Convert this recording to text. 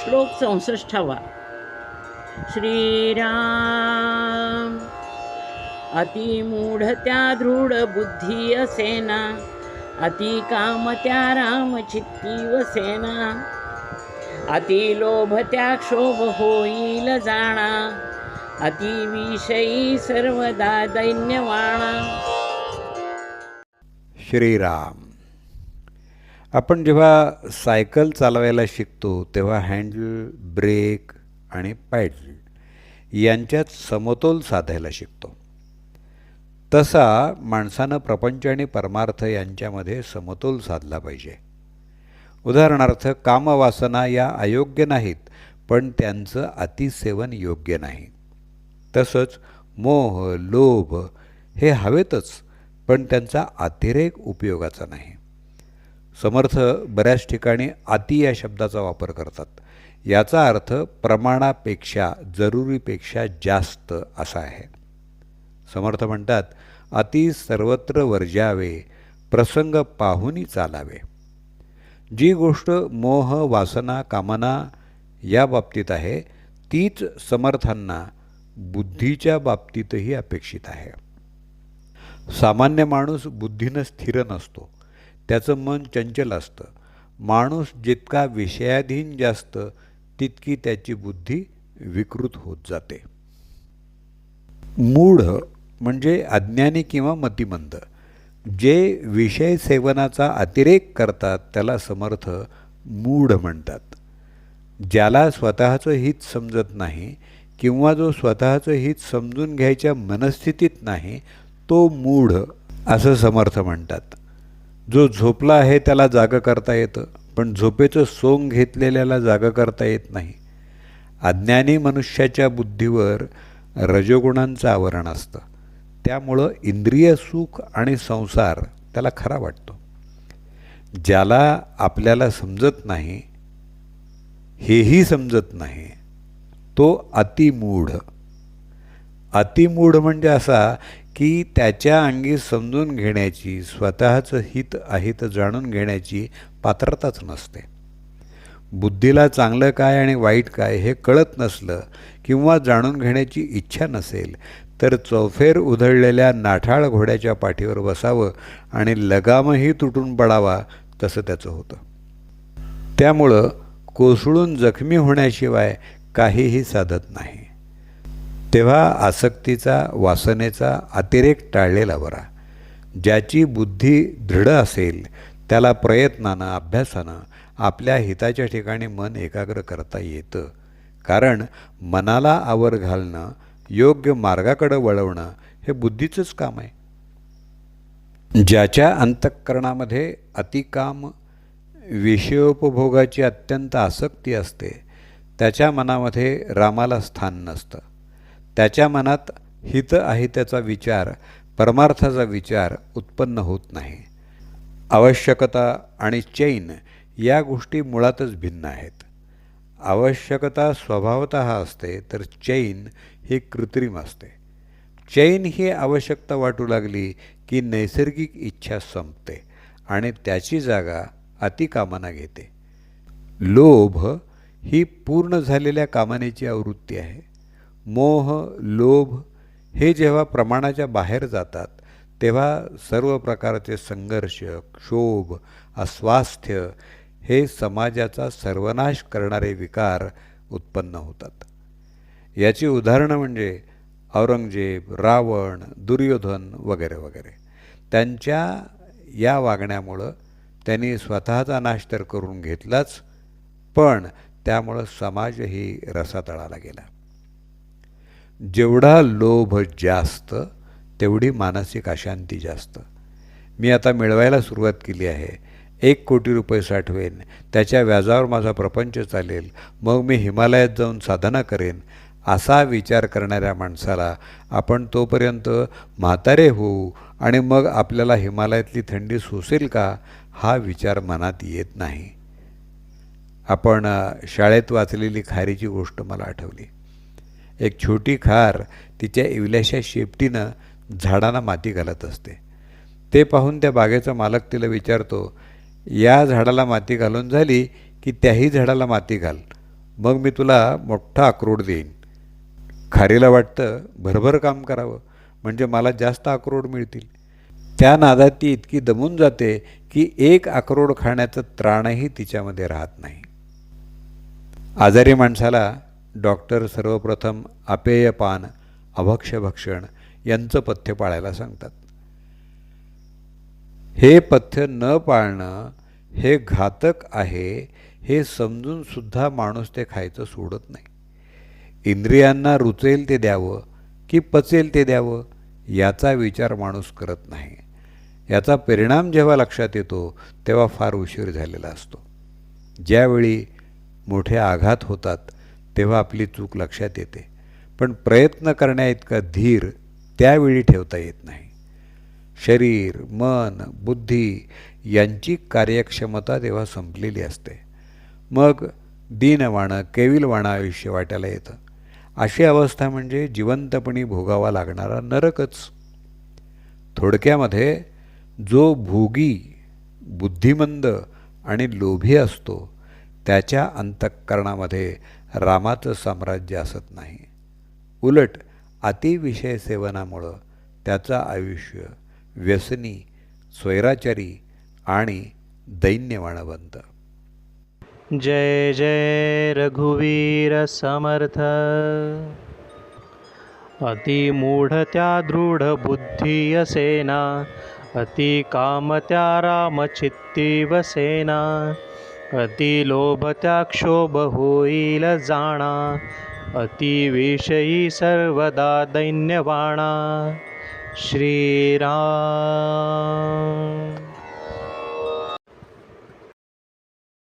श्लोक 64. श्रीराम अतिमूढत्या दृढ बुद्धी असेना, अति कामत्या राम चित्ती वसेना, अति लोभ त्या क्षोभ होईल जाणा, अति विषयी सर्वदा दैन्यवाणा. श्रीराम. आपण जेव्हा सायकल चालवायला शिकतो तेव्हा हँडल, ब्रेक आणि पॅडल यांच्यात समतोल साधायला शिकतो. तसा माणसानं प्रपंच आणि परमार्थ यांच्यामध्ये समतोल साधला पाहिजे. उदाहरणार्थ, कामवासना या अयोग्य नाहीत, पण त्यांचं अतिसेवन योग्य नाही. तसंच मोह, लोभ हे हवेतच, पण त्यांचा अतिरेक उपयोगाचा नाही. समर्थ बऱ्याच ठिकाणी अति या शब्दाचा वापर करतात. याचा अर्थ प्रमाणापेक्षा, जरुरीपेक्षा जास्त असा आहे. समर्थ म्हणतात, अति सर्वत्र वर्जावे, प्रसंग पाहुनी चालावे. जी गोष्ट मोह, वासना, कामना या बाबतीत आहे तीच समर्थांना बुद्धीच्या बाबतीतही अपेक्षित आहे. सामान्य माणूस बुद्धीनं स्थिर नसतो, त्याचं मन चंचल असतं. माणूस जितका विषयाधीन जास्त तितकी त्याची बुद्धी विकृत होत जाते. मूढ म्हणजे अज्ञानी किंवा मतिमंद. जे विषय सेवनाचा अतिरेक करतात त्याला समर्थ मूढ म्हणतात. ज्याला स्वतःचं हित समजत नाही किंवा जो स्वतःचं हित समजून घ्यायच्या मनस्थितीत नाही तो मूढ असं समर्थ म्हणतात. जो झोपला आहे त्याला जागं करता येतं, पण झोपेचं सोंग घेतलेल्याला जागं करता येत नाही. अज्ञानी मनुष्याच्या बुद्धीवर रजोगुणांचं आवरण असतं. त्यामुळं इंद्रिय सुख आणि संसार त्याला खरा वाटतो. ज्याला आपल्याला समजत नाही, हेही समजत नाही, तो अतिमूढ. अतिमूढ म्हणजे असा की त्याच्या अंगी समजून घेण्याची, स्वतःचं हित अहित जाणून घेण्याची पात्रताच नसते. बुद्धीला चांगलं काय आणि वाईट काय हे कळत नसलं किंवा जाणून घेण्याची इच्छा नसेल तर चौफेर उधळलेल्या नाठाळ घोड्याच्या पाठीवर बसावं आणि लगामही तुटून पडावा तसं त्याचं होतं. त्यामुळं कोसळून जखमी होण्याशिवाय काहीही साधत नाही. तेव्हा आसक्तीचा, वासनेचा अतिरेक टाळलेला बरा. ज्याची बुद्धी दृढ असेल त्याला प्रयत्नानं, अभ्यासानं आपल्या हिताच्या ठिकाणी मन एकाग्र करता येतं. कारण मनाला आवर घालणं, योग्य मार्गाकडं वळवणं हे बुद्धीचंच काम आहे. ज्याच्या अंतःकरणामध्ये अतिकाम, विषयोपभोगाची अत्यंत आसक्ती असते त्याच्या मनामध्ये रामाला स्थान नसतं. त्याच्या मनात हित अहिताचा विचार, परमार्थाचा विचार उत्पन्न होत नाही. आवश्यकता आणि चैन या गोष्टी मुळातच भिन्न आहेत. आवश्यकता स्वभावतः असते तर चैन ही कृत्रिम असते. चैन ही आवश्यकता वाटू लागली की नैसर्गिक इच्छा संपते आणि त्याची जागा अतिकामना घेते. लोभ ही पूर्ण झालेल्या कामनेची आवृत्ती आहे. मोह, लोभ हे जेव्हा प्रमाणाच्या बाहेर जातात तेव्हा सर्व प्रकारचे संघर्ष, क्षोभ, अस्वास्थ्य हे समाजाचा सर्वनाश करणारे विकार उत्पन्न होतात. याची उदाहरणं म्हणजे औरंगजेब, रावण, दुर्योधन वगैरे वगैरे. त्यांच्या या वागण्यामुळं त्यांनी स्वतःचा नाश तर करून घेतलाच, पण त्यामुळं समाजही रसातळाला गेला. जेवढा लोभ जास्त तेवढी मानसिक अशांती जास्त. मी आता मिळवायला सुरुवात केली आहे. 1 कोटी रुपये साठवेन, त्याच्या व्याजावर माझा प्रपंच चालेल, मग मी हिमालयात जाऊन साधना करेन, असा विचार करणाऱ्या माणसाला आपण तोपर्यंत म्हातारे होऊ आणि मग आपल्याला हिमालयातली थंडी सोसेल का हा विचार मनात येत नाही. आपण शाळेत वाचलेली खारीची गोष्ट मला आठवली. एक छोटी खार तिच्या इवल्याशा शेपटीनं झाडांना माती घालत असते. ते पाहून त्या बागेचा मालक तिला विचारतो, या झाडाला माती घालून झाली की त्याही झाडाला माती घाल, मग मी तुला मोठा अक्रोड देईन. खारीला वाटतं भरभर काम करावं म्हणजे मला जास्त अक्रोड मिळतील. त्या नादात ती इतकी दमून जाते की एक अक्रोड खाण्याचं त्राणही तिच्यामध्ये राहत नाही. आजारी माणसाला डॉक्टर सर्वप्रथम अपेयपान, अभक्ष्यभक्षण यांचं पथ्य पाळायला सांगतात. हे पथ्य न पाळणं हे घातक आहे हे समजून सुद्धा माणूस ते खायचं सोडत नाही. इंद्रियांना रुचेल ते द्यावं की पचेल ते द्यावं याचा विचार माणूस करत नाही. याचा परिणाम जेव्हा लक्षात येतो तेव्हा फार उशीर झालेला असतो. ज्यावेळी मोठे आघात होतात तेव्हा आपली चूक लक्षात येते, पण प्रयत्न करण्याइतका धीर त्यावेळी ठेवता येत नाही. शरीर, मन, बुद्धी यांची कार्यक्षमता तेव्हा संपलेली असते. मग दीनवाणं, केविलवाणं आयुष्य वाटायला येतं. अशी अवस्था म्हणजे जिवंतपणी भोगावा लागणारा नरकच. थोडक्यामध्ये जो भोगी, बुद्धिमंद आणि लोभी असतो त्याच्या अंतःकरणामध्ये रामाचं साम्राज्य असत नाही. उलट अतिविषय सेवनामुळं त्याचं आयुष्य व्यसनी, स्वैराचारी आणि दैन्यवाणं बनतं. जय जय रघुवीर समर्थ. अतिमूढत्या दृढ बुद्धी असेना, अति कामत्या रामचित्ती वसेना, अति लोभत्या क्षोभ होईल जाणा, अतिविषयी सर्वदा दैन्यवाणा. श्रीराम.